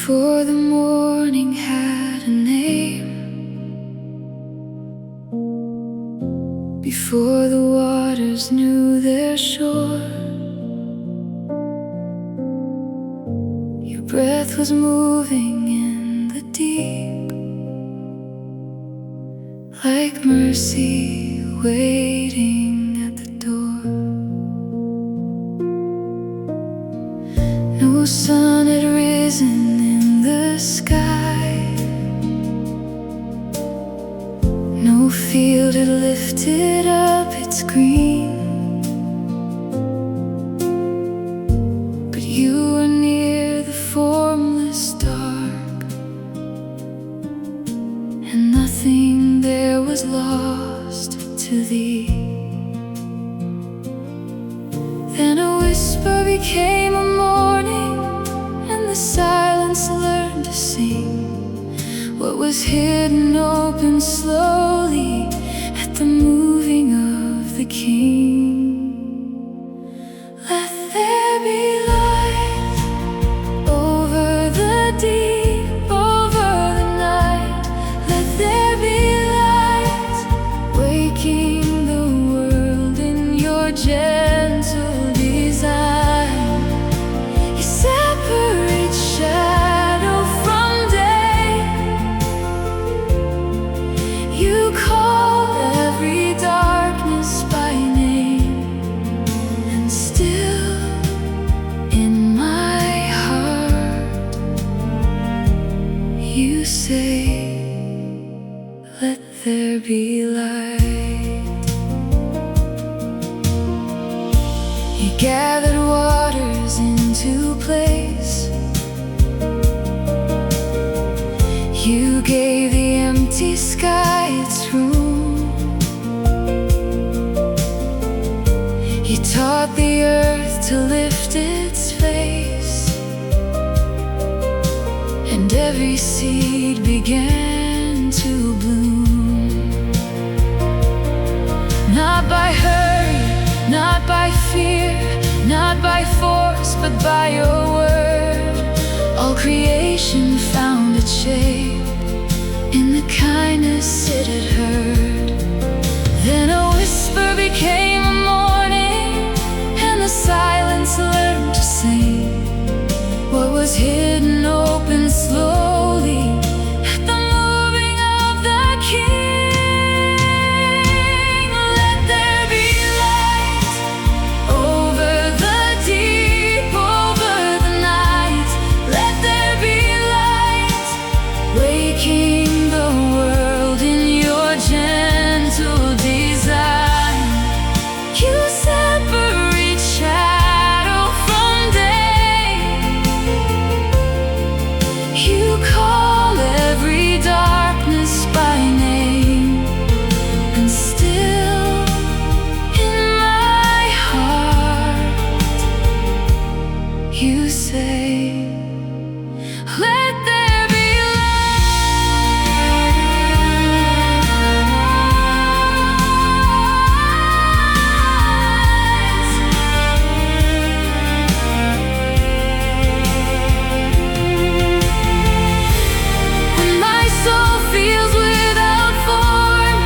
Before the morning had a name, before the waters knew their shore, your breath was moving in the deep, like mercy waiting at the door. No sun had risen in the sky, no field had lifted up its green, but you were near the formless dark, and nothing there was lost to thee. Then a whisper became a morning, and the silence learned to sing. What was hidden opened slowly at the moving of the King. Let there be light over the deep, over the night. Let there be light, waking the world in your gentle design. You separate shadow from day, you call every darkness by name, and still in my heart you say, let there be light. You gathered waters into place, you gave the empty sky its room, you taught the earth to lift its face, and every seed began to bloom. Not by hurry, not by fear, not by force, but by your word. All creation found its shape in the kindness it had heard. Then a whisper became a morning, and the silence learned to sing. What was hidden opened slowly at the moving of the King. Let there be light over the deep, over the night. Let there be light, waking the world in your gentle design. You separate shadow from day, you call every darkness by name, and still in my heart you say, let there be when my soul feels without form,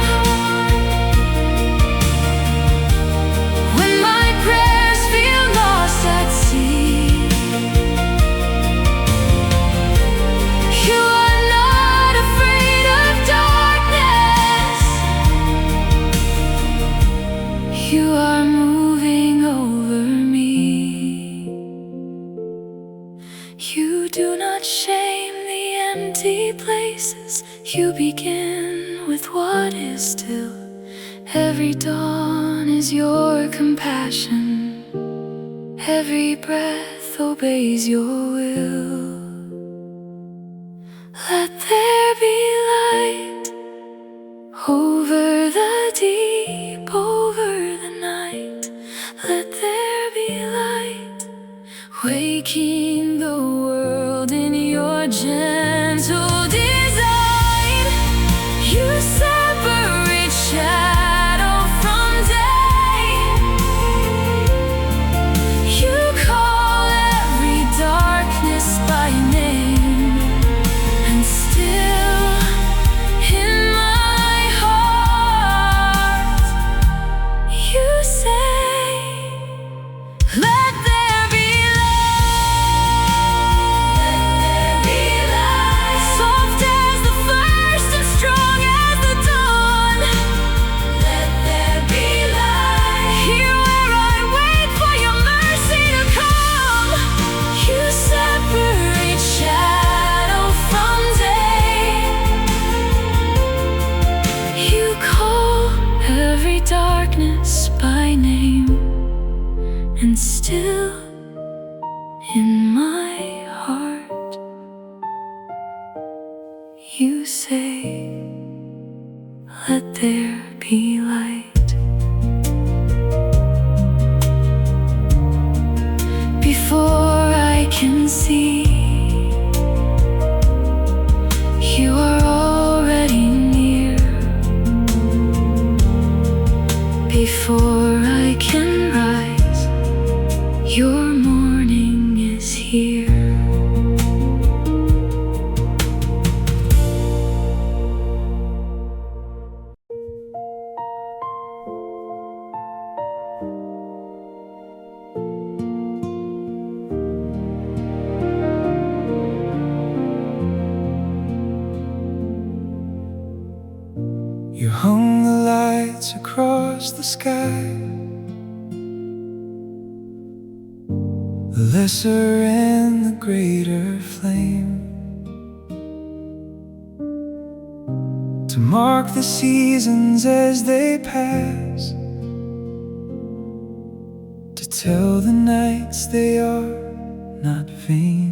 when my prayers feel lost at sea. You are not afraid of darkness, you are moving over me. You do not shame the empty places, you begin with what is still. Every dawn is your compassion, every breath obeys your will. Let there be light over the deep, over the night. Let there be light, waking the world in your gentle design. You separate shadow from day, you call every darkness by name, You say, let there be light. Before I can see, you are already near. Before I can rise, your morning is here. You hung the lights across the sky, the lesser and the greater flame, to mark the seasons as they pass, to tell the nights they are not vain.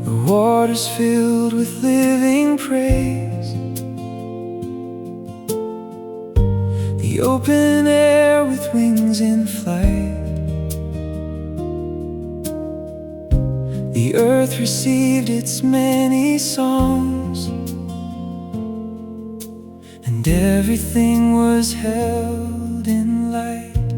The waters filled with living praise, the open air with wings in flight. The earth received its many songs, and everything was held in light.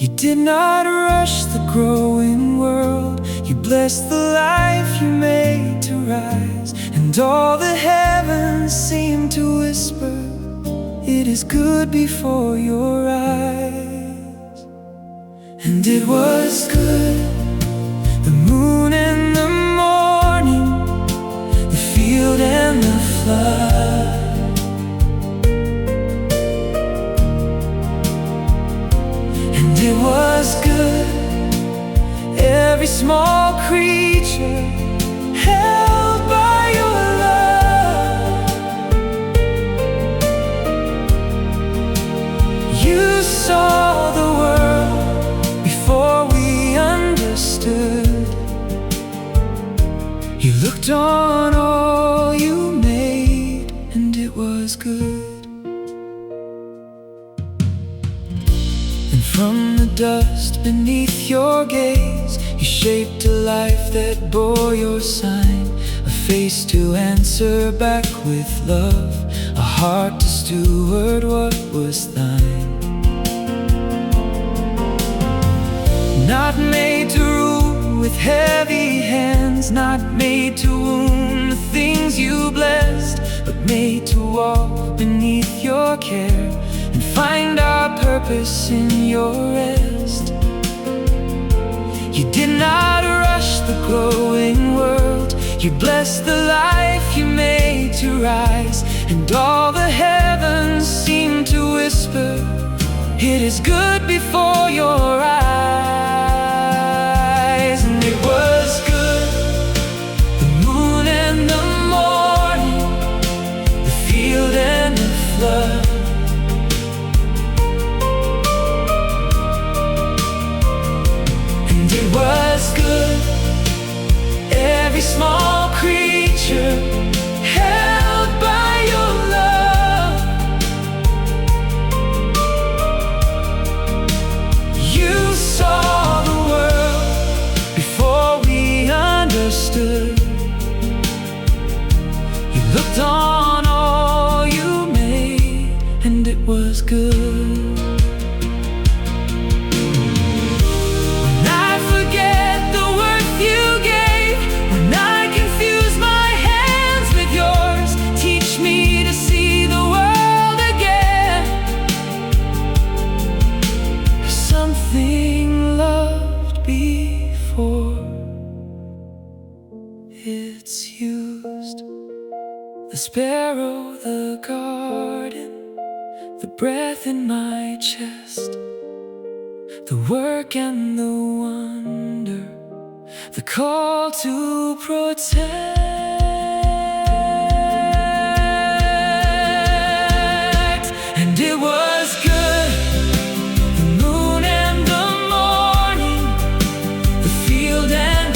You did not rush the growing world, you blessed the life you made to rise. And all the heavens seemed to whisper, it is good before your eyes. And it was good, the moon and the morning, the field and the flood. And it was good, every small creature held by your love. You saw the world before we understood. You looked on all you made, and it was good. And from the dust beneath your gaze, you shaped a life that bore your sign, a face to answer back with love, a heart to steward what was thine. Not made to rule with heavy hands, not made to wound the things you blessed, but made to walk beneath your care and find our purpose in your rest. You did not rush the growing world, you blessed the life you made to rise. And all the heavens seemed to whisper, it is good before your eyes. And it was good, the moon and the morning, the field and the flood. And it was good, every small creature held by your love. You saw the world before we understood. You looked on all you made, and it was good. It's used, the sparrow, the garden, the breath in my chest, the work and the wonder, the call to protect. And it was good, the moon and the morning, the field and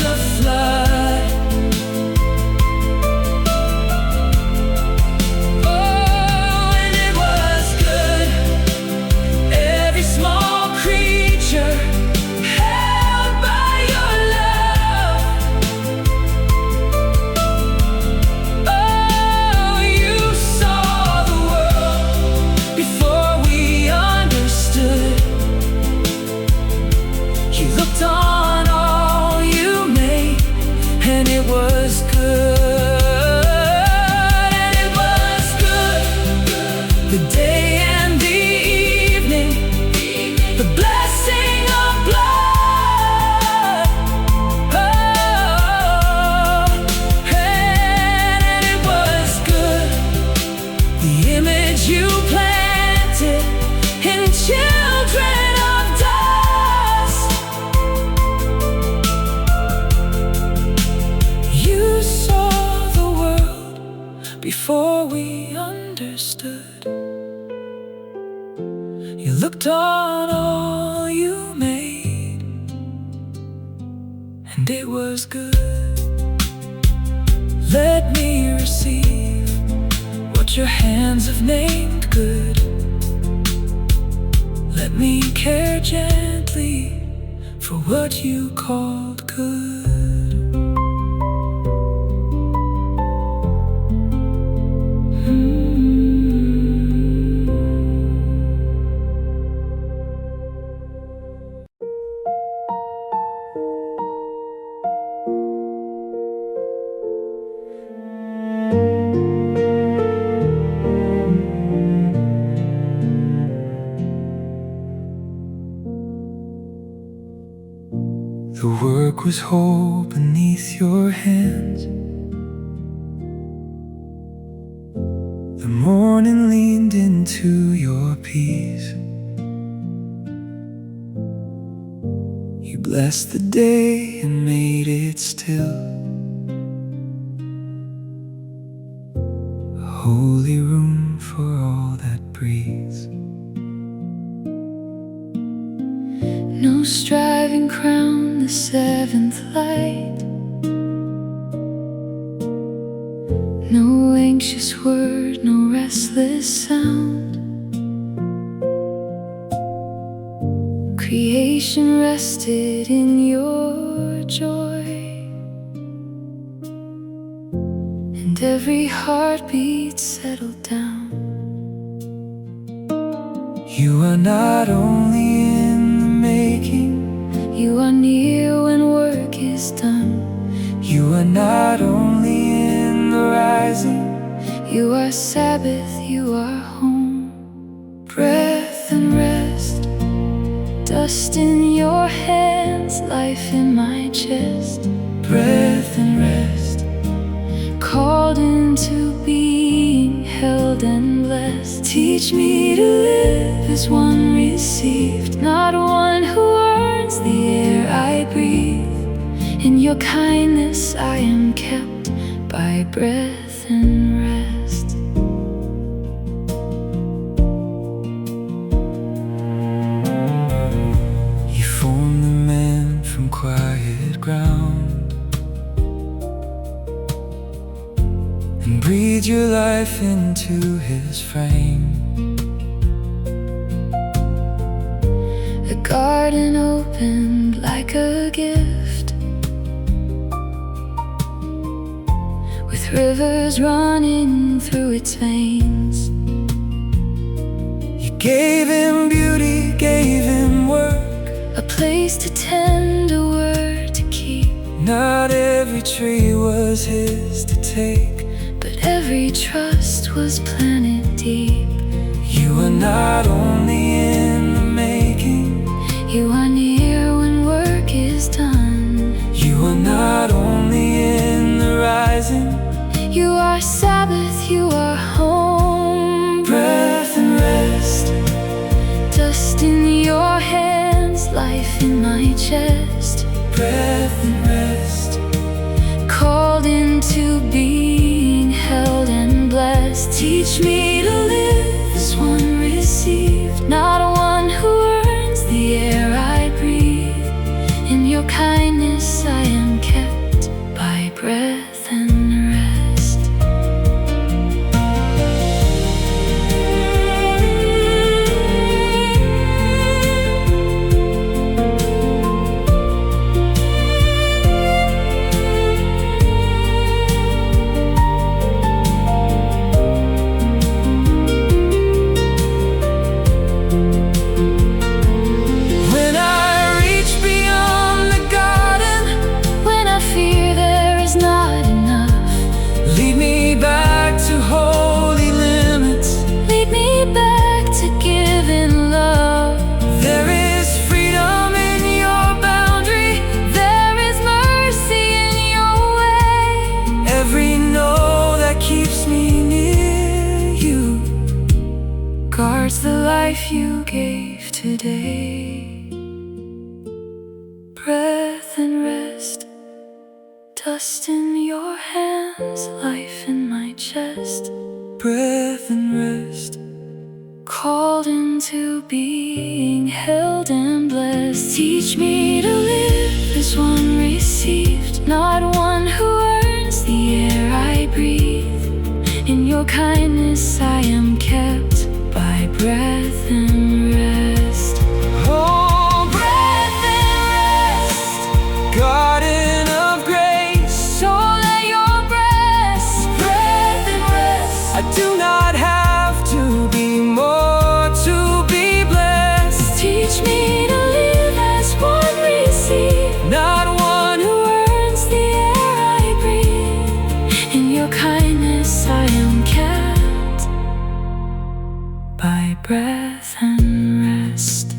built on all you made, and it was good. Let me receive what your hands have named good. Let me care gently for what you called good. The work was whole beneath your hands. The morning leaned into your peace. You blessed the day and made it still, a holy room for all that breathes. No striving crown the seventh light, no anxious word, no restless sound. Creation rested in your joy, and every heartbeat settled down. You are not only in the making, you are near when work is done. you are not only in the rising, you are Sabbath, you are home. Breath and rest, dust in your hands, life in my chest. breath and rest, called into being, held and blessed. Teach me to live as one received, not one who earns the air I breathe. In your kindness I am kept by breath and rest. you formed the man from quiet ground and breathe your life into his frame. A garden opened like a gift, with rivers running through its veins. You gave him beauty, gave him work, A place to tend, a word to keep. not every tree was his to take, But every trust was planted deep. you are not only in the making, You are near when work is done. you are not only in the rising, You are Sabbath, you are home. breath and rest, Dust in your hands, life in my chest. breath and rest, Called into being, held and blessed. Teach me to live as one received, not one who earns the air I breathe. In your kindness I am kept by breath and rest. when I reach beyond the garden, When I fear there is not enough, lead me back to holy limits. lead me back to giving love. There is freedom in your boundary, There is mercy in your way. every no that keeps me near you Guards the life you gave today. Breath and rest, dust in your hands, life in my chest. breath and rest, Called into being, and blessed. Teach me to live as one received, not one who earns the air I breathe. In your kindness I am kept by breath and rest. Oh, breath and rest, garden of grace, so let your breath and rest. I do not have to be more to be blessed. Teach me to live as one received, not one who earns the air I breathe. In your kindness I am kept by breath and rest.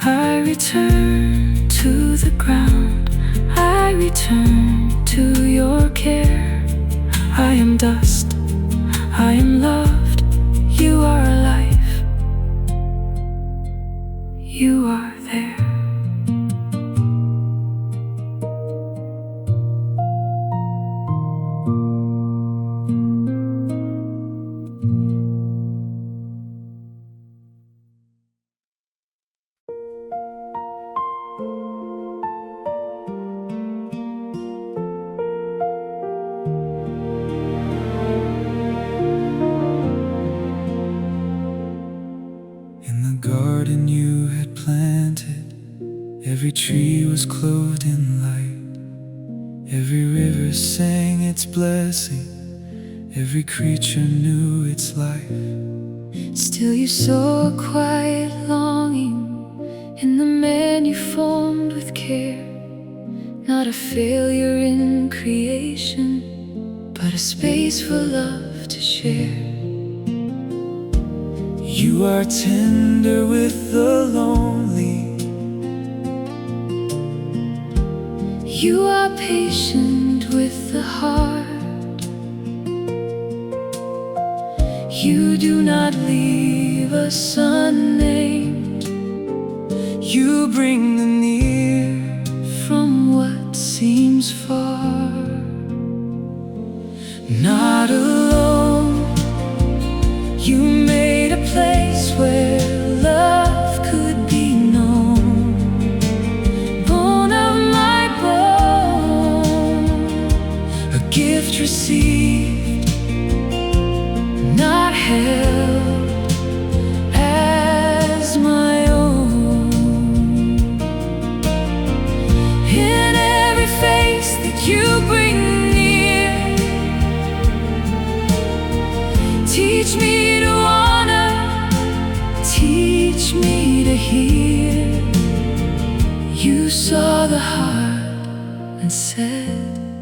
I return to the ground, I return to your care. I am dust, I am loved, you are alive, you are there. In the garden you had planted, every tree was clothed in light. Every river sang its blessing, every creature knew its life. Still you saw a quiet longing in the man you formed with care. Not a failure in creation, but a space for love to share. You are tender with the lonely, you are patient with the heart. You do not leave us unnamed, you bring the near from what seems far. Not alone, you made a place where love could be known. Bone of my bone, A gift received, not held as my own. In every face that you bring near, teach me to honor, teach me to hear. You saw the heart and said,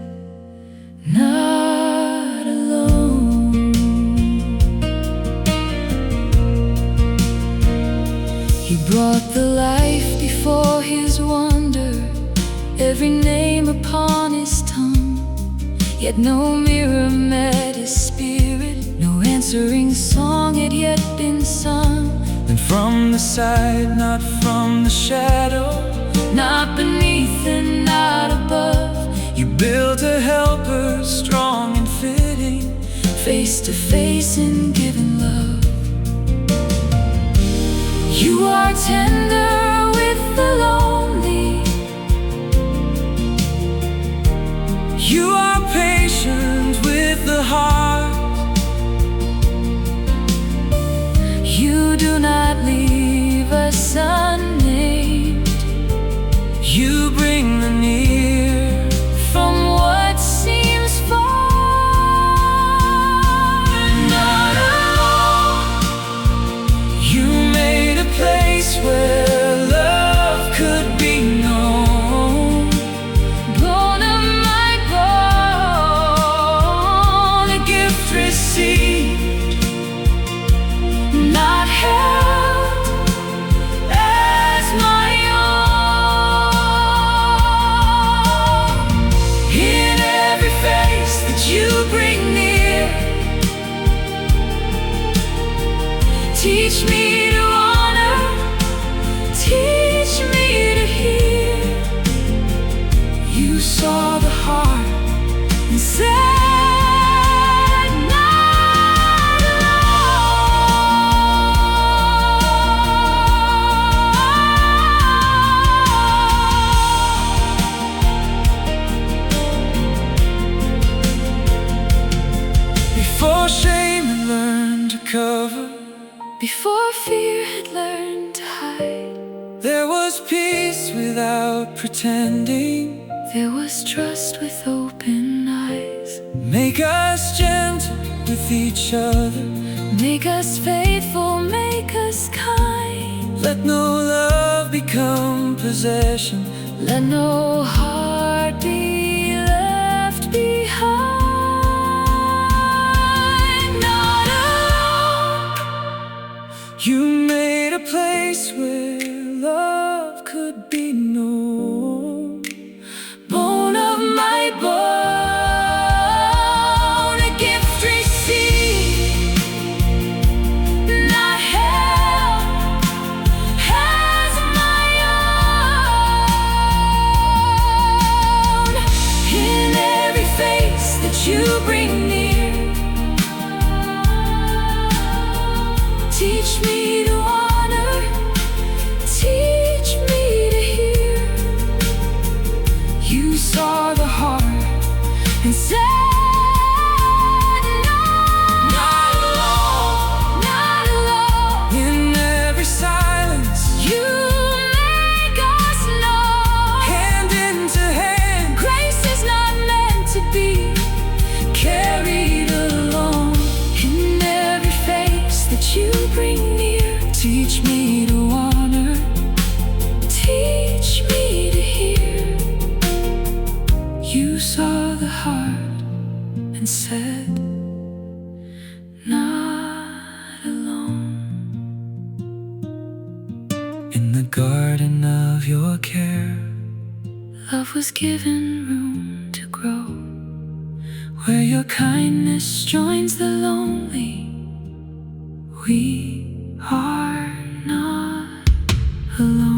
not alone. He brought the life before his wonder, every name upon his tongue. Yet no mirror met his spirit, no answering song had yet been sung. and from the side, not from the shadow, Not beneath and not above, you built a helper strong and fitting, face to face in giving love. You are tender with the lonely, you are patient with the heart. you do not leave us unnamed, You bring the near from what seems far. not alone. You made a place where love could be known. Bone of my bone, a gift received, not held as my own. In every face that you bring near, Teach me to honor, teach me to hear. you saw the heart And said, not alone. was peace without pretending. There was trust with open eyes. Make us gentle with each other. Make us faithful, make us kind. Let no love become possession. Let no heart be left behind. Not alone. You made a place where love could be known. Bone of my bone, a gift received, not held as my own. In every face that you bring near, teach me to honor, teach me to hear. You saw the heart and said, no, not alone, not alone. In every silence, You make us know hand into hand, grace is not meant to be carried alone. In every face that you bring near, teach me to honor, teach me to hear. You saw the heart and said, not alone. in the garden of your care, Love was given room to grow, where your kindness joins the lonely. We are not alone.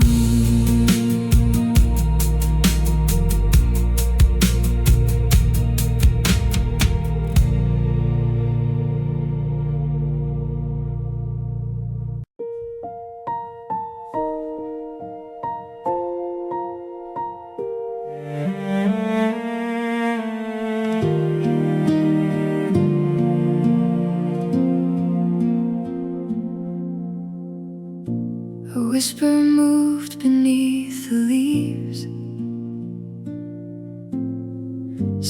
A whisper moved beneath the leaves,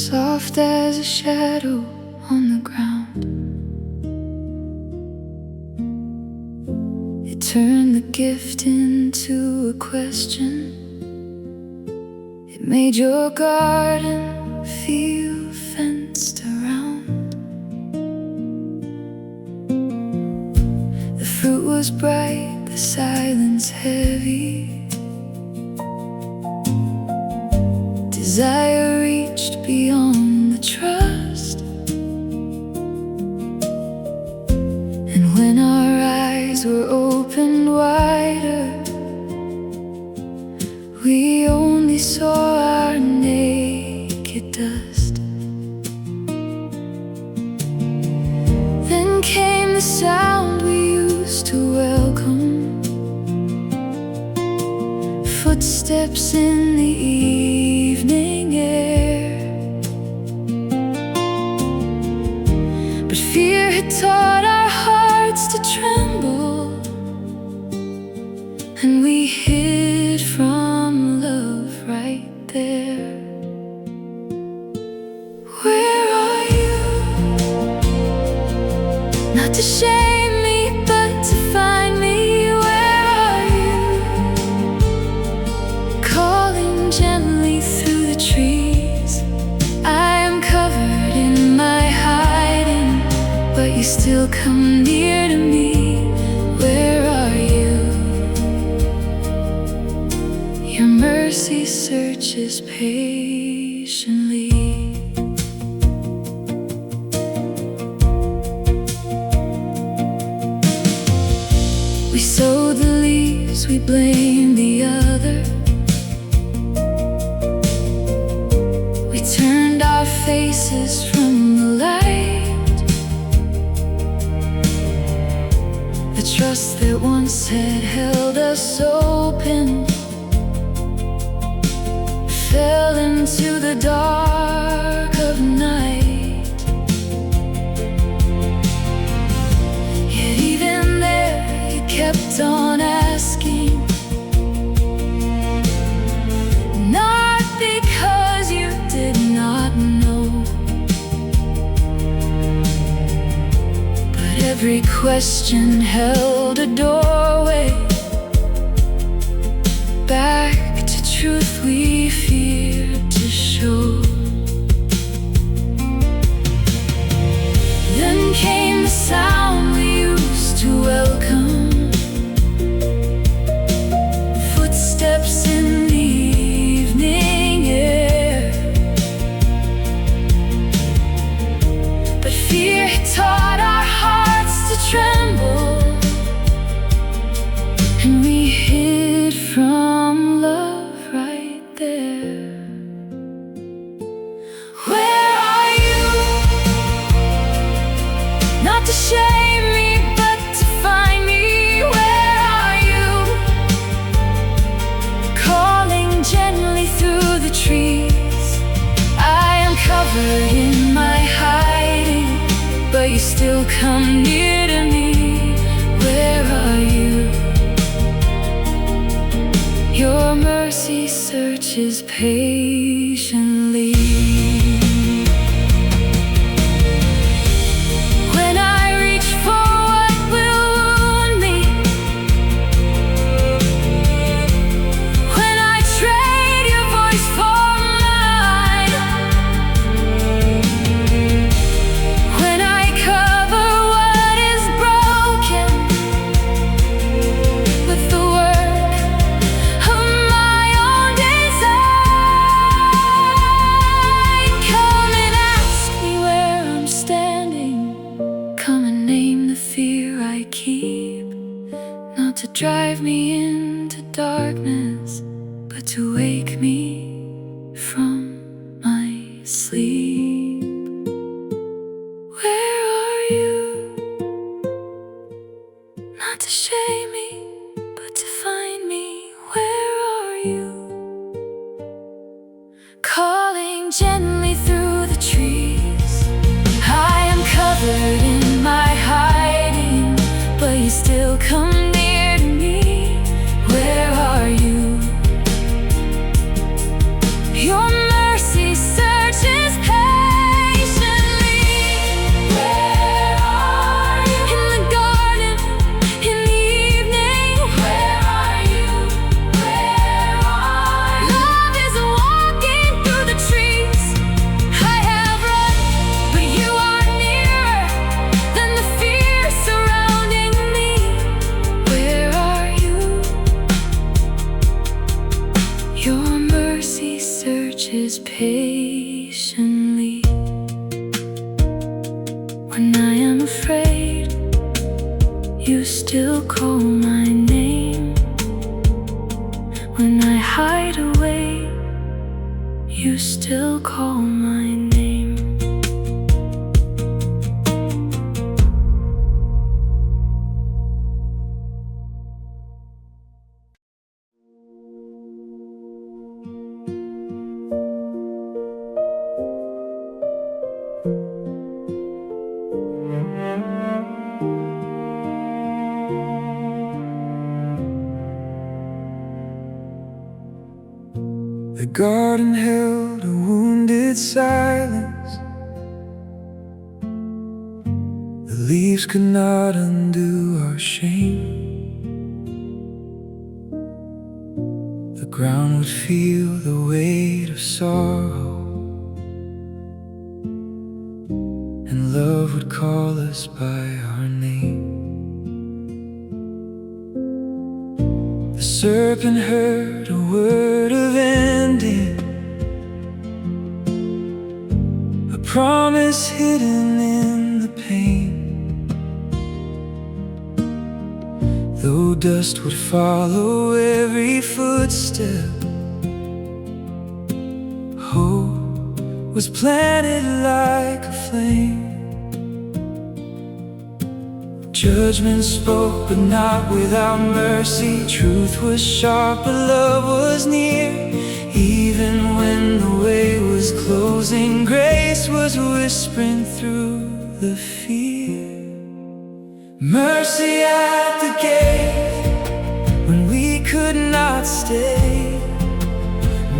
soft as a shadow on the ground. It turned the gift into a question. It made your garden feel fenced around. The fruit was bright, the silence heavy. Desire reached beyond the trust. And when our eyes were opened wider, we only saw our naked dust. Then came the sound we used to welcome, footsteps in the evening air. But fear had taught our hearts to tremble, and we hid from love right there. Where are you? Not to shame me, but to find me. Where are you? Calling gently through the trees. I am covered in my hiding, but you still come near to me. Where are you? Your mercy searches patiently. We sowed the leaves, we blamed the other. We turned our faces from the light. The trust that once had held us open fell into the dark of night. Yet even there you kept on asking, question held a doorway back to truth we feared to show. Then came the sound we used to welcome, footsteps in the evening air. But fear had taught our hearts to tremble, and we hid from love right there. Where are you? Not to shame me, but to find me. Where are you? Calling gently through the trees. I am covered in my hiding, but you still come near to me. Where are you? Your mercy searches patiently. When I reach for what will wound me, when I trade your voice for mine, when I cover what is broken with the work of my own design, come and ask me where I'm standing. Come and name the fear I keep, not to drive me into darkness, but to wake me from my sleep. Where are you? Not to shame me, but to find me. Where are you? Calling gently through the trees. I am covered in my hiding, but you still come near to me. Where are you? Your mercy searches patiently. Where are you? In the garden, in the evening. Where are you? Where are you? Love is walking through the trees. I have run, but you are nearer than the fear surrounding me. Where are you? Your mercy searches patiently. When I am afraid, you still call my name. When I hide away, you still call my name. The garden held a wounded silence. The leaves could not undo our shame. The ground would feel the weight of sorrow, and love would call us by our name. The serpent heard a word of ending, a promise hidden in the pain. Though dust would follow every footstep, hope was planted like a flame. Judgment spoke, but not without mercy. Truth was sharp, but love was near. Even when the way was closing, grace was whispering through the fear. Mercy at the gate when we could not stay.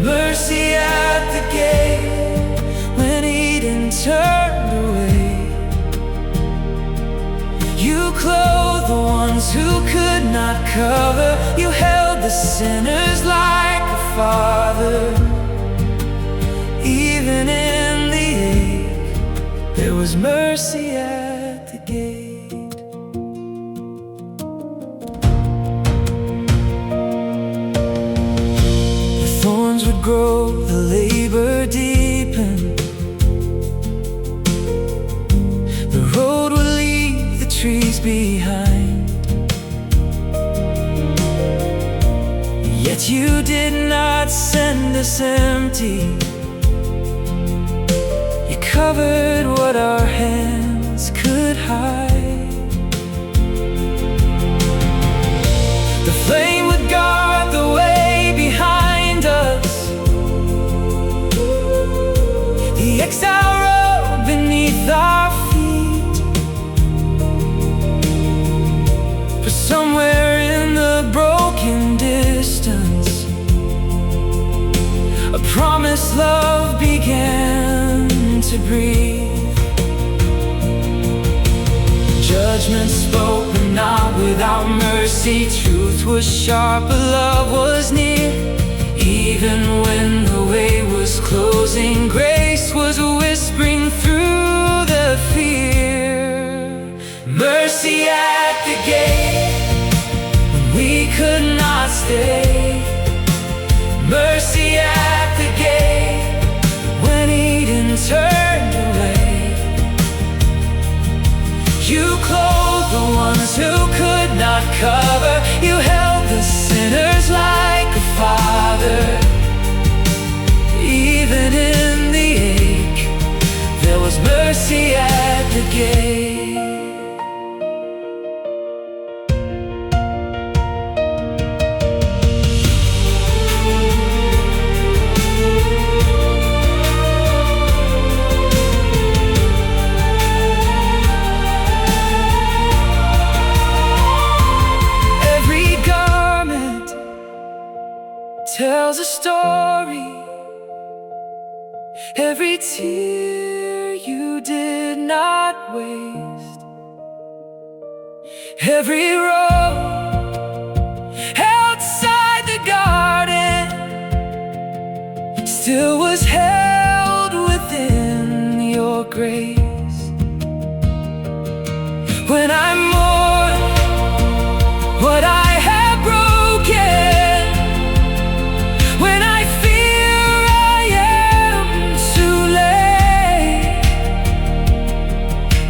Mercy at the gate when Eden turned away. You closed cover. You held the sinners like a father. Even in the ache, there was mercy at the gate. The thorns would grow, the labor deepen. The road would leave the trees behind. Yet you did not send us empty. You covered what our hands could hide. The flame would guard the way behind us. The exile road beneath our feet. For somewhere in the broken distance, a promised love began to breathe. Judgment spoke, but not without mercy. Truth was sharp, but love was near. Even when the way was closing, grace was whispering through the fear. Mercy at the gate when we could not stay. Mercy at the gate when Eden turned away. You clothed the ones who could not cover. You held the sinners like a father. Even in the ache, there was mercy at the gate. Tells a story. Every tear you did not waste. Every road outside the garden still was held within your grace. When I mourn what I have broken, when I fear I am too late,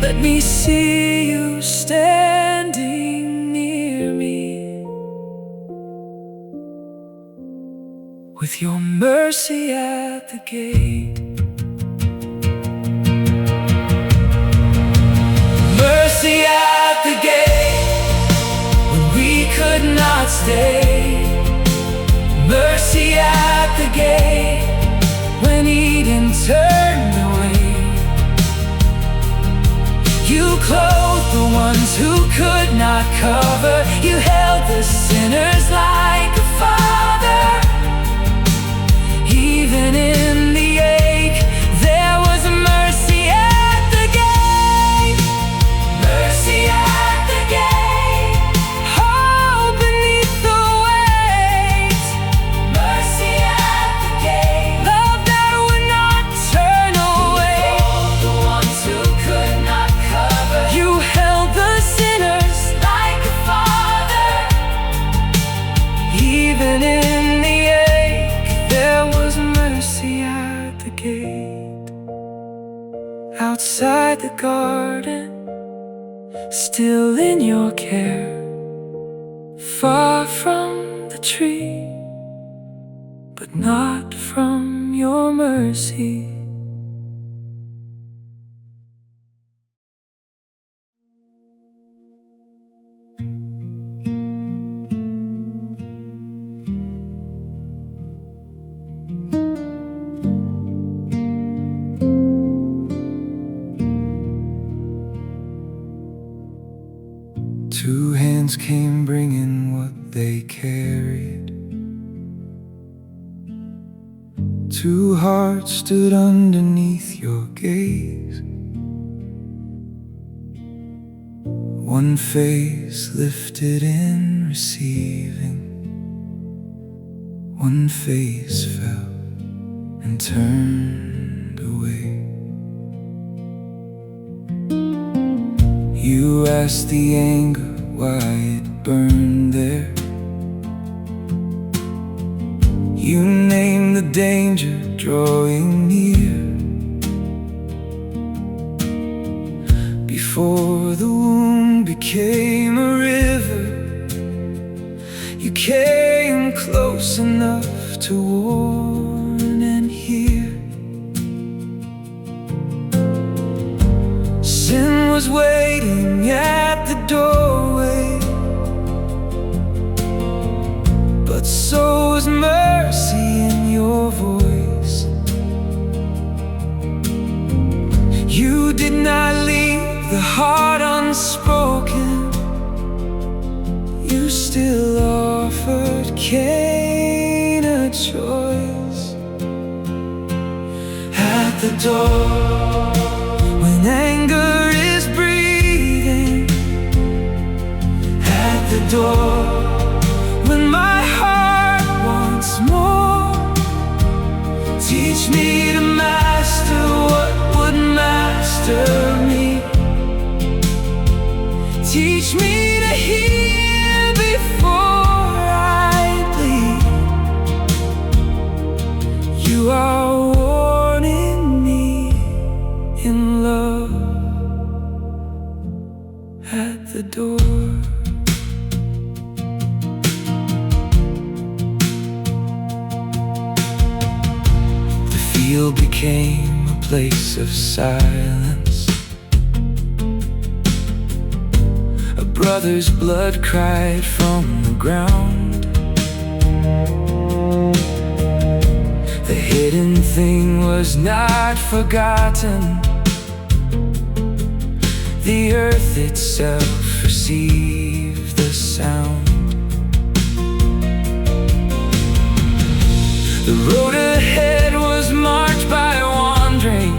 let me see you standing near me with your mercy at the gate. Mercy at the gate when we could not stay. Mercy at the gate when Eden turned away. You clothed the ones who could not cover. You held the sinners like a father. Even in the ache, there was mercy at the gate. Mercy at the gate. Hope beneath the weight. Mercy at the gate. Love that would not turn away. The ones who could not cover. You held the sinners like a father. Even in the ache, there was mercy at the gate. Outside the garden, still in your care. Far from the tree, but not from your mercy. Two hands came bringing what they carried. Two hearts stood underneath your gaze. One face lifted in receiving. One face fell and turned away. You asked the anger why it burned there. You named the danger drawing near. Before the wound became a river, you came close enough to warn and hear. Sin was waiting at the doorway, but so was mercy in your voice. You did not leave the heart unspoken. You still offered Cain a choice. At the door, when anger is breathing. At the door, when my heart wants more. Teach me to master what would master me. Teach me to heal before I bleed. You are warning me in love. At the door, the field became a place of silence. A brother's blood cried from the ground. The hidden thing was not forgotten. The earth itself received the sound. The road ahead was marked by wandering.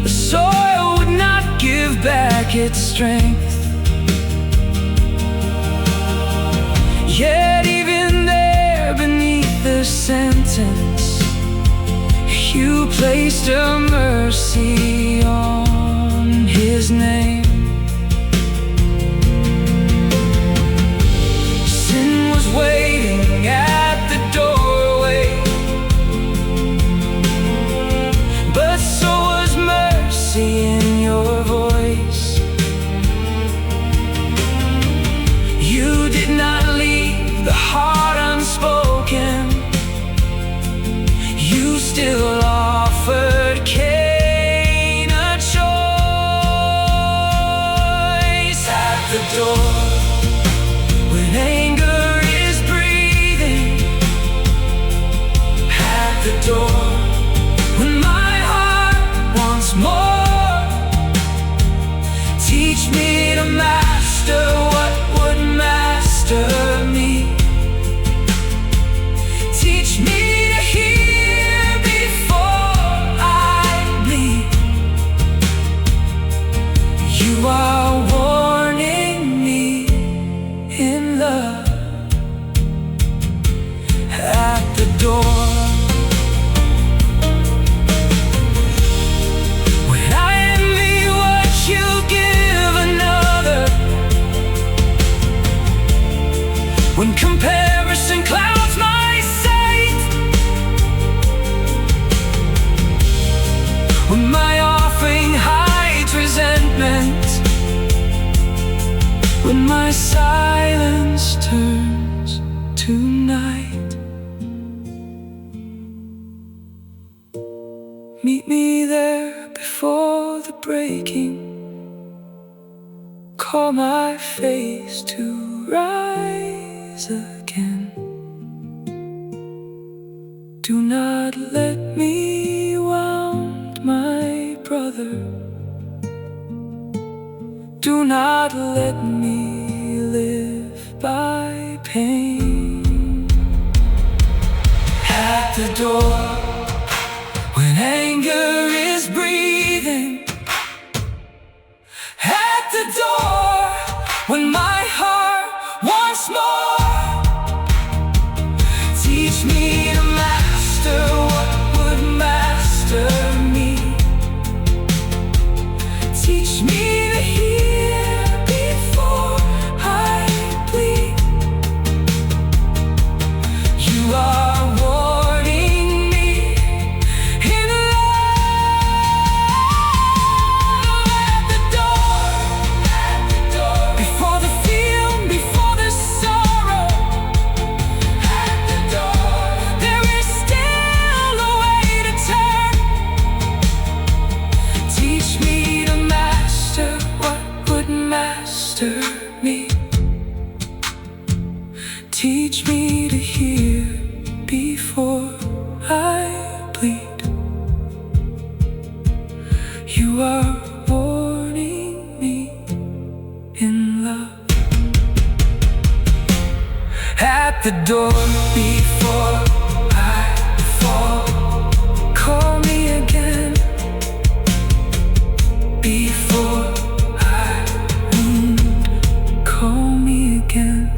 The soil would not give back its strength. Yet even there, beneath the sentence, you placed a mercy on his name. Sin was waiting at the doorway, but so was mercy in your voice. You did not leave the heart unspoken. You still offered Cain a choice. At the door, when anger is breathing. At the door, when my heart wants more. Teach me to master what would master me. Teach me to hear before I bleed. You are warning me in love. At the door, when I envy what you give another, when comparison clouds my sight, when my offering hides resentment, when my silence turns to night. Meet me there before the breaking. Call my face to rise again. Do not let me wound my brother. Do not let me live by pain. At the door, when anger is breathing. At the door, Teach me to hear before I bleed. You are warning me in love. At the door before I fall, call me again. Before I wound, call me again.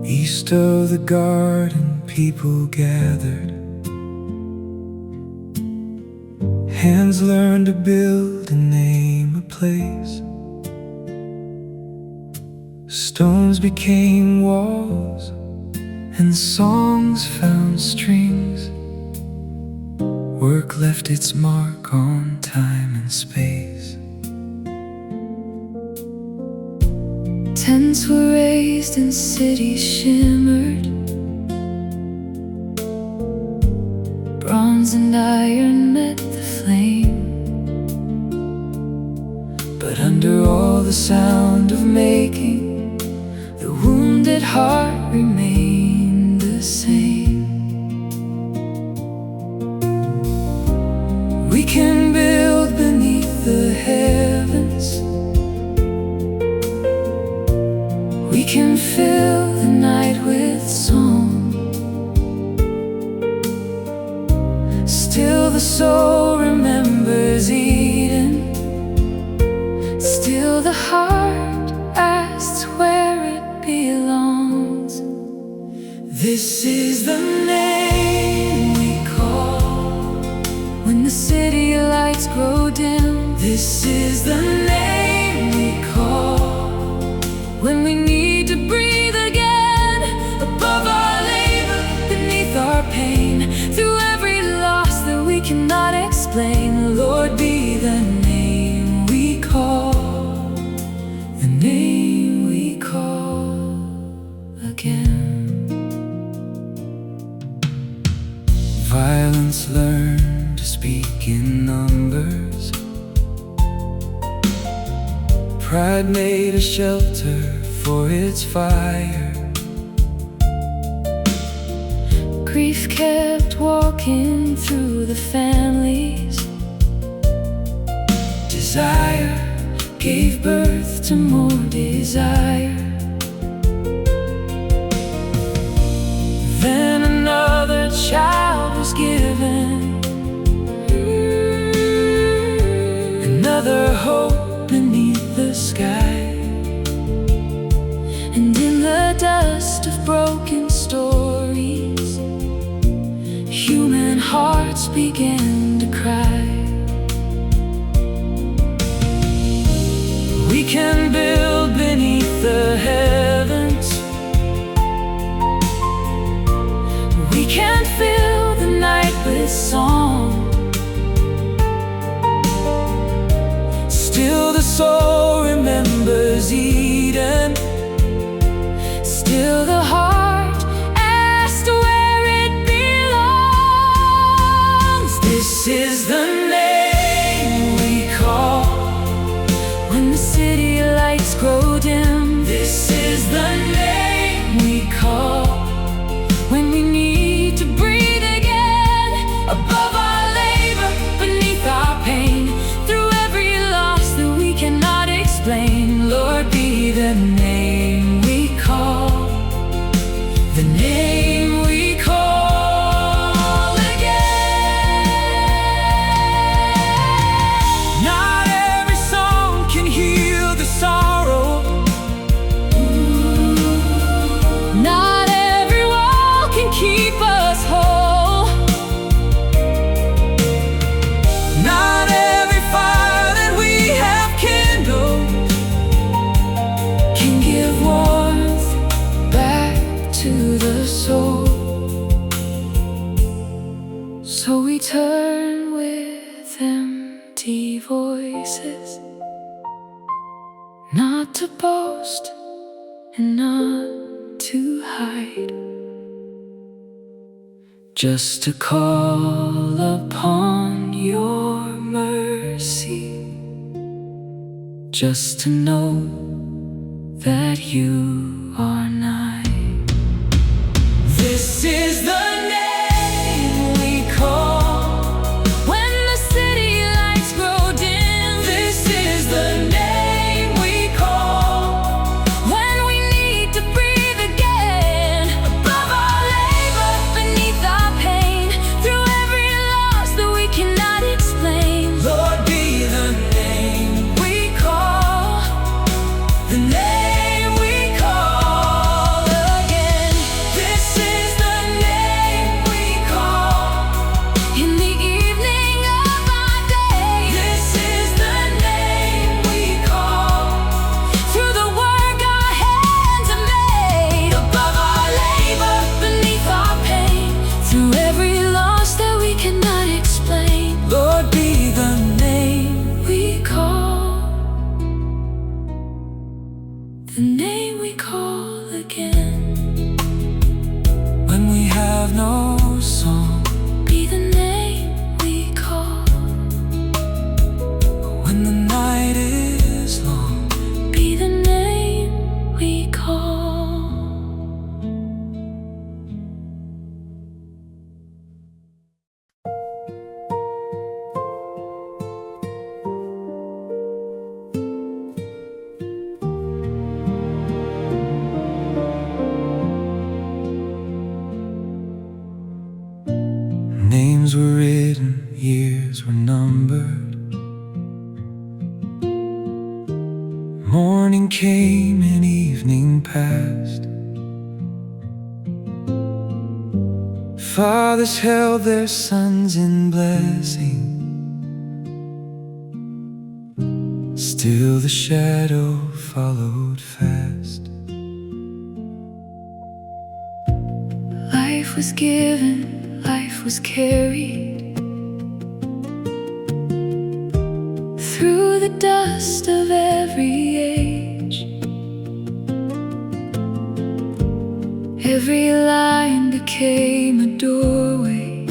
East of the garden, people gathered. Hands learned to build and name a place. Stones became walls, and songs found strings. Work left its mark on time and space. Tents were raised and cities shimmered. Bronze and iron met the flame. But under all the sound of making, the wounded heart remained the same. we can build beneath the heavens. We can fill the night with song. Still the soul remembers Eden. Still the heart asks where it belongs. This is the name we call when the city lights grow dim. This is the name we call when we need to breathe again. above our labor, Beneath our pain, through every loss that we cannot explain, Lord, be the name we call, the name we call again. Violence learned to speak in numbers. Pride made a shelter for its fire. Grief kept walking through the families. Desire Gave birth to more desire. then another child was given. Another hope beneath the sky. And in the dust of broken stories, human hearts began to cry. We can build beneath the heavens. We can fill the night with song. Still the soul remembers Eden. Still the heart asked where it belongs. This is the name we call when the city lights grow dim. This is the name we call when we need to breathe again. above our labor, Beneath our pain, through every loss that we cannot explain, Lord, be the name we call, the name we call again. Not every song can heal the sorrow. not every wall can keep us whole. Not every fire that we have kindled Can give warmth back to the soul. So we turn with empty voices, not to boast, and not to hide, just to call upon your mercy, just to know that you are nigh. This is the name we call when the city lights grow dim. This is the name we call when we need to breathe again. Above our labor, beneath our pain, through every loss that we cannot explain. Lord, be the name we call, the name we call again. This is the name we call In the evening of our day, This is the name we call through the work our hands have made. above our labor, Beneath our pain, through every loss that we cannot explain. Lord, be the name. We call the name we call again. When we have no song, Be the name we call. when the night is long, Be the name we call. names were written, years were numbered. Morning came and evening passed. Fathers held their sons in blessing. Still the shadow followed fast. Life was given, life was carried through the dust of every age. Every line became a doorway,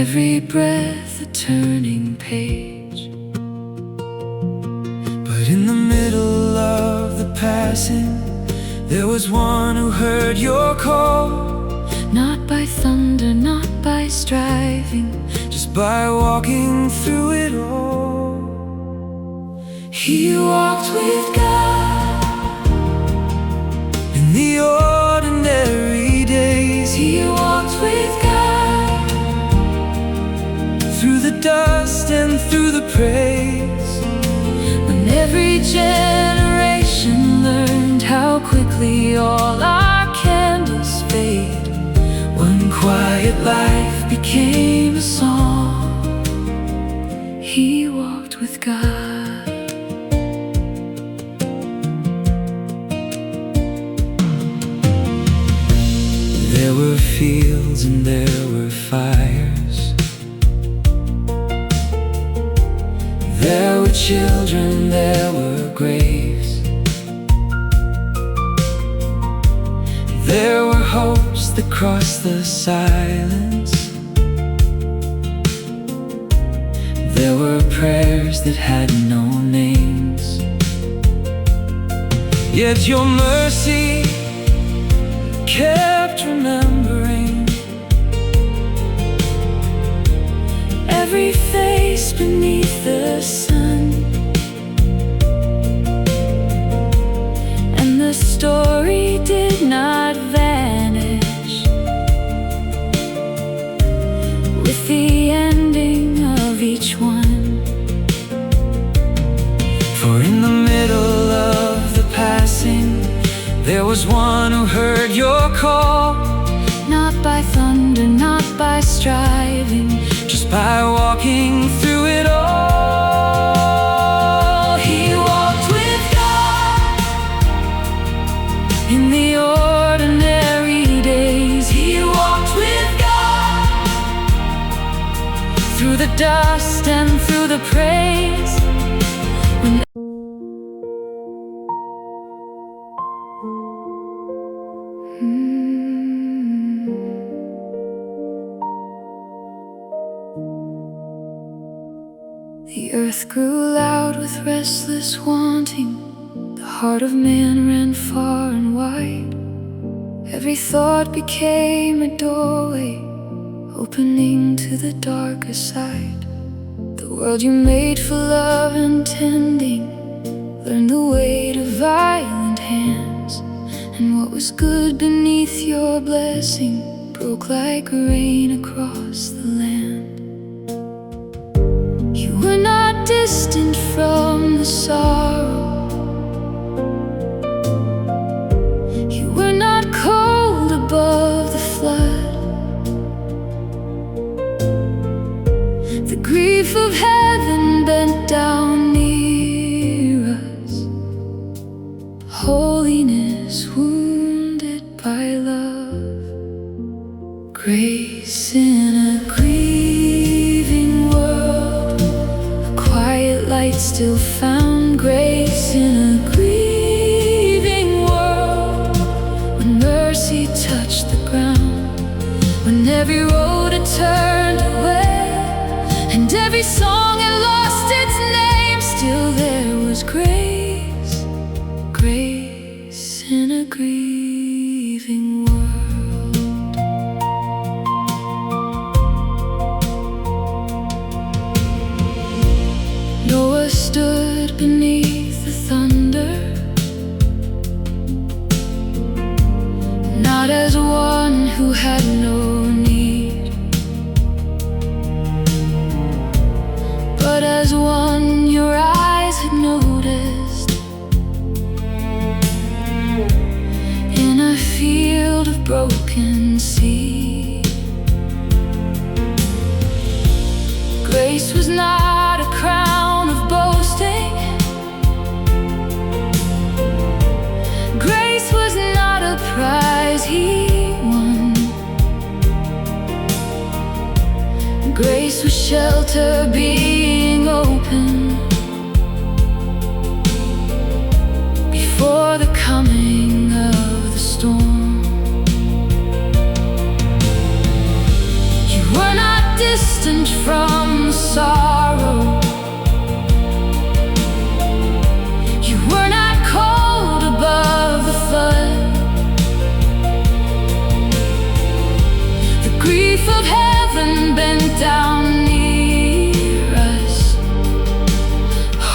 every breath a turning page. But in the middle of the passing, there was one who heard your call. Not by thunder, not by striving, Just by walking through it all, he walked with God. in the ordinary days, He walked with God. through the dust and through the praise. When every generation learned how quickly all our candles fade, one quiet life became a song. He walked with God. There were fields and there were fires. There were children, there were graves. There were hopes that crossed the silence. There were prayers that had no names. Yet your mercy kept remembering Every face beneath the sun, and the story did not vanish with the ending of each one. For in the middle of the passing, there was one who heard your call. Not by thunder, not by striving, Just by walking through it all, he walked with God. In the ordinary days, he walked with God. Through the dust and through the praise. When breath grew loud with restless wanting. The heart of man ran far and wide. Every thought became a doorway, opening to the darker side. The world you made for love and tending learned the weight of violent hands. And what was good beneath your blessing broke like rain across the land. You were not distant from the sorrow. You were not cold above the flood. The grief of heaven bent down near us. Holiness wounded by love. Grace in a grieving world. A quiet light still found. Grace in a grieving world. When mercy touched the ground. When every road had turned away, and every song had lost its name, still there was grace. Grace in a grieving world. Noah stood beneath the thunder, not as one who had no need, but as one your eyes had noticed. In a field of broken seed, grace was not a crown of boasting. Grace was not a prize he won. Grace was shelter being open before the coming of the storm. You were not distant from the sorrow. You were not cold above the flood. The grief of heaven bent down near us.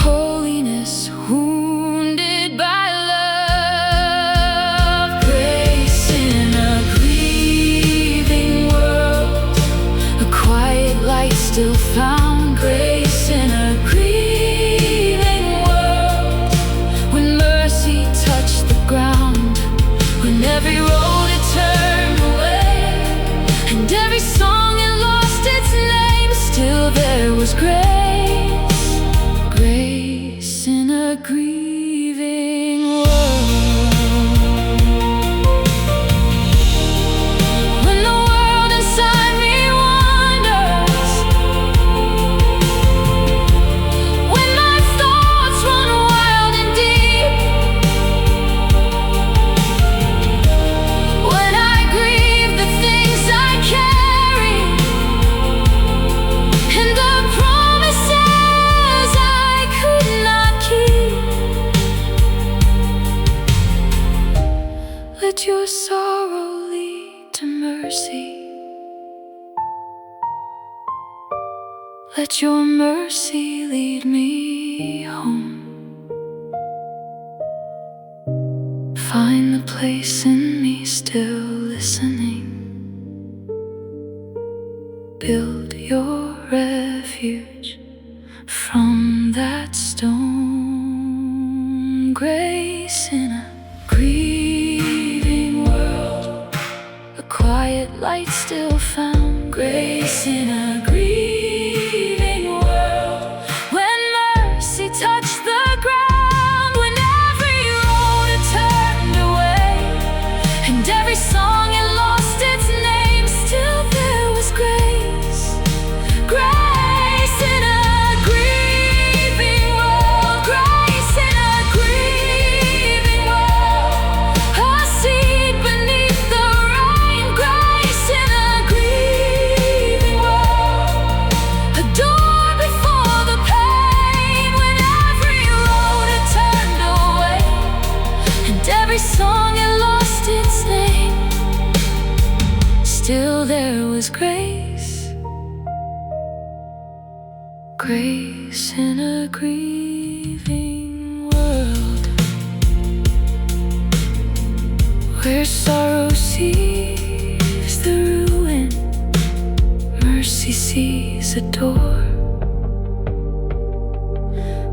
Holiness wounded by love. Grace in a grieving world. A quiet light still found. Grace in a grieving world. When mercy touched the ground. When every road had turned away, and every song had lost its name, still there was grace. Grace in a grieving world. When the world inside me wanders, when my thoughts run wild and deep, when I grieve the things I carry, and the promises I could not keep, let your sorrow lead to mercy. Let your mercy lead me home. Find the place in me still listening. Build your refuge from that stone. Grace in a grieving world. A quiet light still found. Grace in a grieving world. When mercy touched the ground. When every road had turned away, and every song had lost its name, still there was grace. Grace in a grieving world. Grace in a grieving world. A seed beneath the rain. Grace in a grieving world. still there was grace. Grace in a grieving world, where sorrow sees the ruin, mercy sees a door,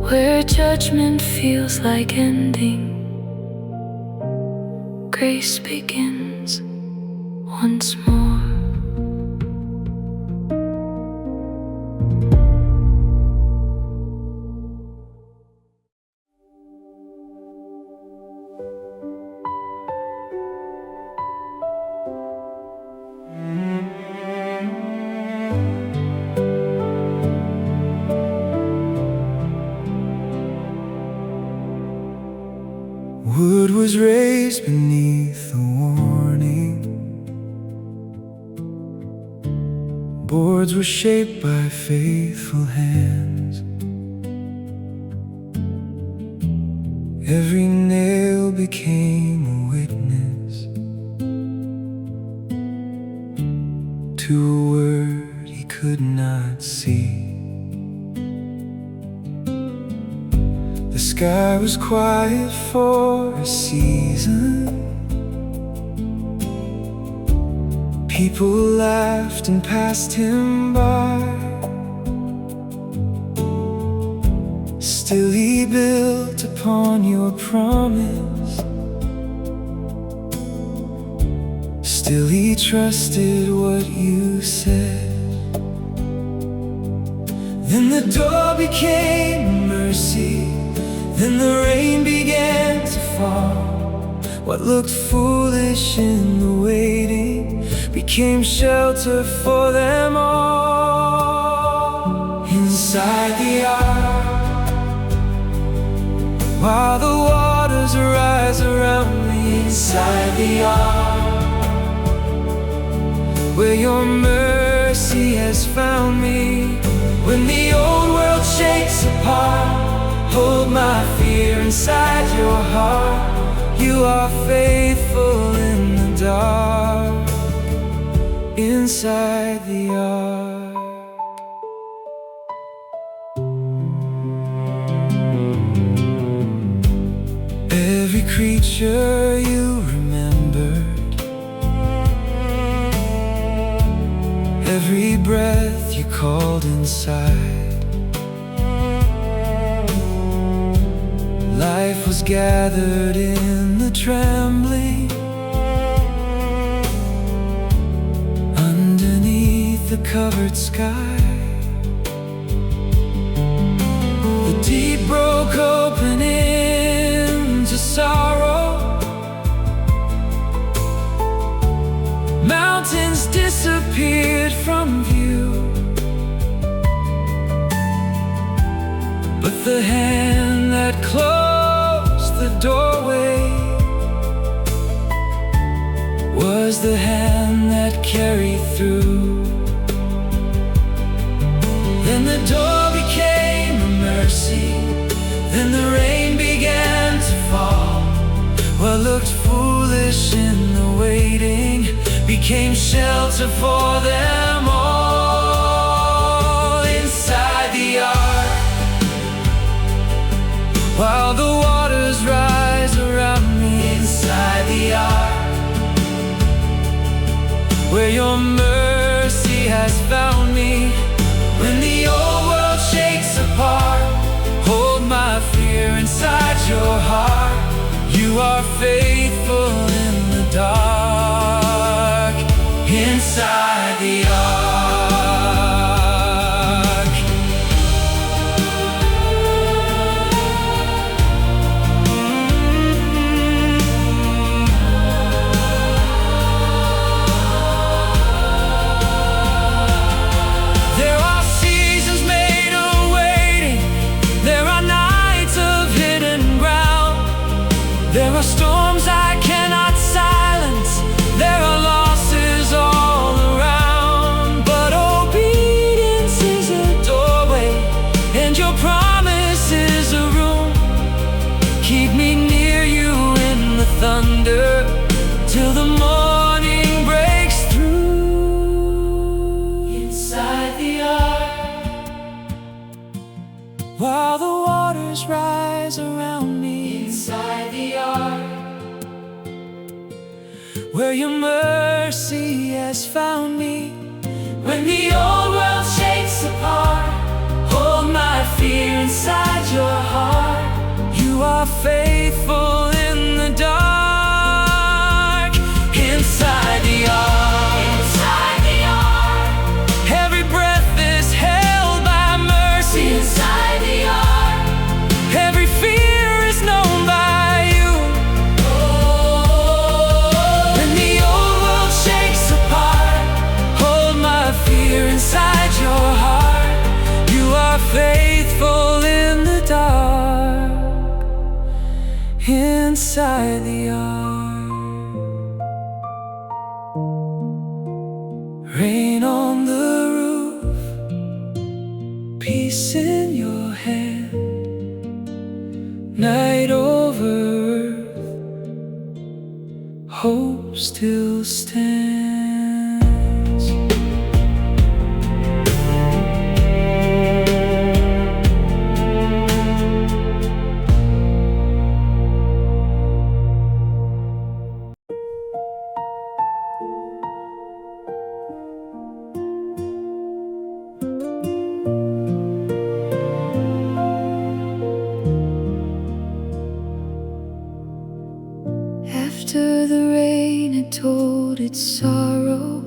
where judgment feels like ending, grace begins once more. Wood was raised beneath the warning, boards were shaped by faithful hands. Every nail became a witness to a word he could not see. The sky was quiet for a season. People laughed and passed him by. Still he built upon your promise. Still he trusted what you said. Then the door became mercy. Then the rain began to fall. What looked foolish in the waiting became shelter for them all. Inside the ark, while the waters rise around me. Inside the ark, where your mercy has found me. When the old world shakes apart, hold my fear inside your heart. You are faithful in the dark. Inside the ark. Every creature you remembered, every breath you called inside. Life was gathered in the trembling, underneath the covered sky. The deep broke open into sorrow. Mountains disappeared from view, but the hand that closed the doorway was the hand that carried through. Then the door became a mercy. Then the rain began to fall. What looked foolish in the waiting became shelter for them all. Inside the ark, while the waters rise around me. Inside the ark, where your mercy has found me. When the old world shakes apart, hold my fear inside your heart. You are faithful in the dark. Inside the ark. There are storms I cannot silence. There are losses all around. But obedience is a doorway, and your promise is a room. Keep me near you in the thunder, till the morning breaks through. where your mercy has found me. When the old world shakes apart, hold my fear inside your heart. You are faithful in the dark, inside the ark. Inside the ark, every breath is held by mercy. Inside the ark, every fear is known by you. When the old world shakes apart, hold my fear inside your heart. You are faithful in the dark, inside the ark. Rain on the roof, peace in your hand. Night over earth, hope still stands. After the rain had told its sorrow,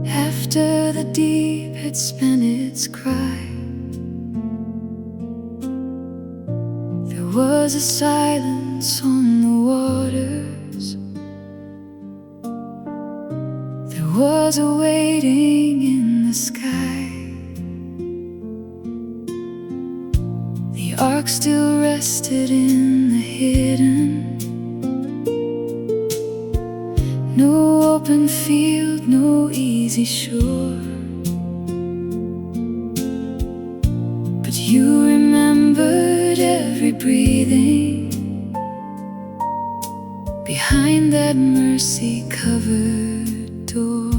after the deep had spent its cry, there was a silence on the waters. There was a waiting in the sky. The ark still rested in the hidden, no open field, no easy shore. But you remembered every breathing behind that mercy-covered door.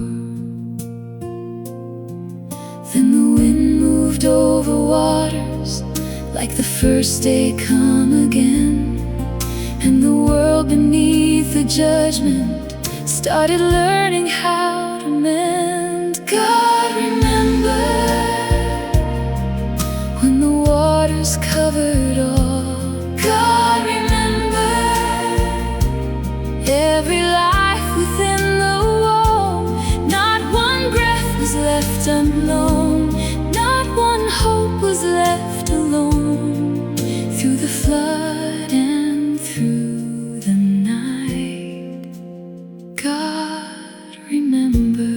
Then the wind moved over waters like the first day come again, and the world beneath the judgment started learning how to mend. God, remember when the waters covered all. God, remember every life within the wall. Not one breath was left unknown, not one hope was left alone. Through the flood and through the night, God, remember.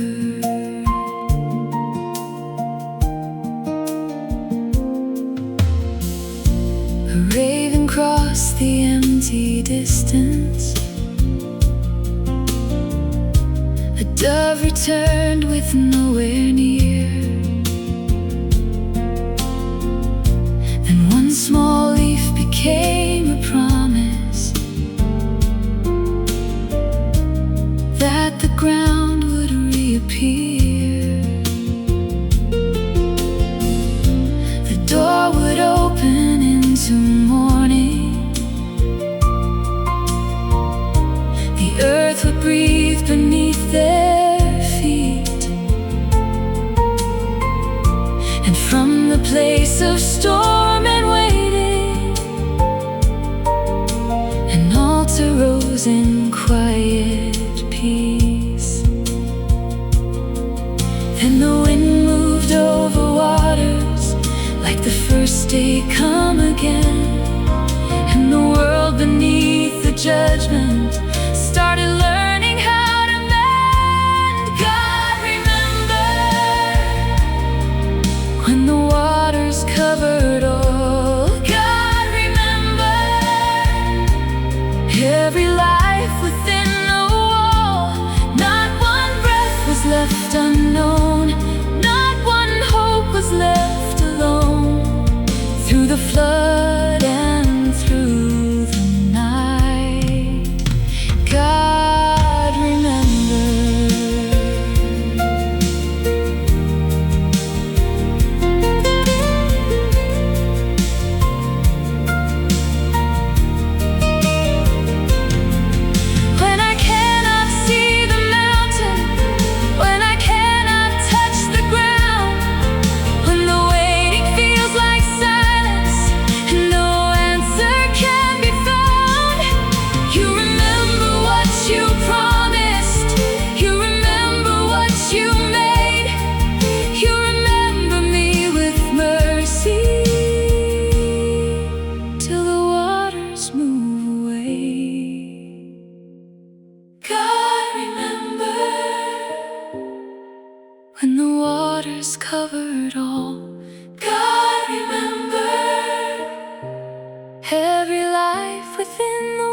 A raven crossed the empty distance, a dove returned with nowhere near. Then one small leaf became a promise that the ground would reappear. The door would open into morning, the earth would breathe beneath their feet, and from the place of storm and waiting, an altar rose in quiet peace. Then the wind moved over waters like the first day come again, and the world beneath the judgment started learning how to mend. God, remember when the waters covered all. God, remember every life within the wall. Not one breath was left unknown, not one hope was left alone. Through the flood and through the night, God, remember. within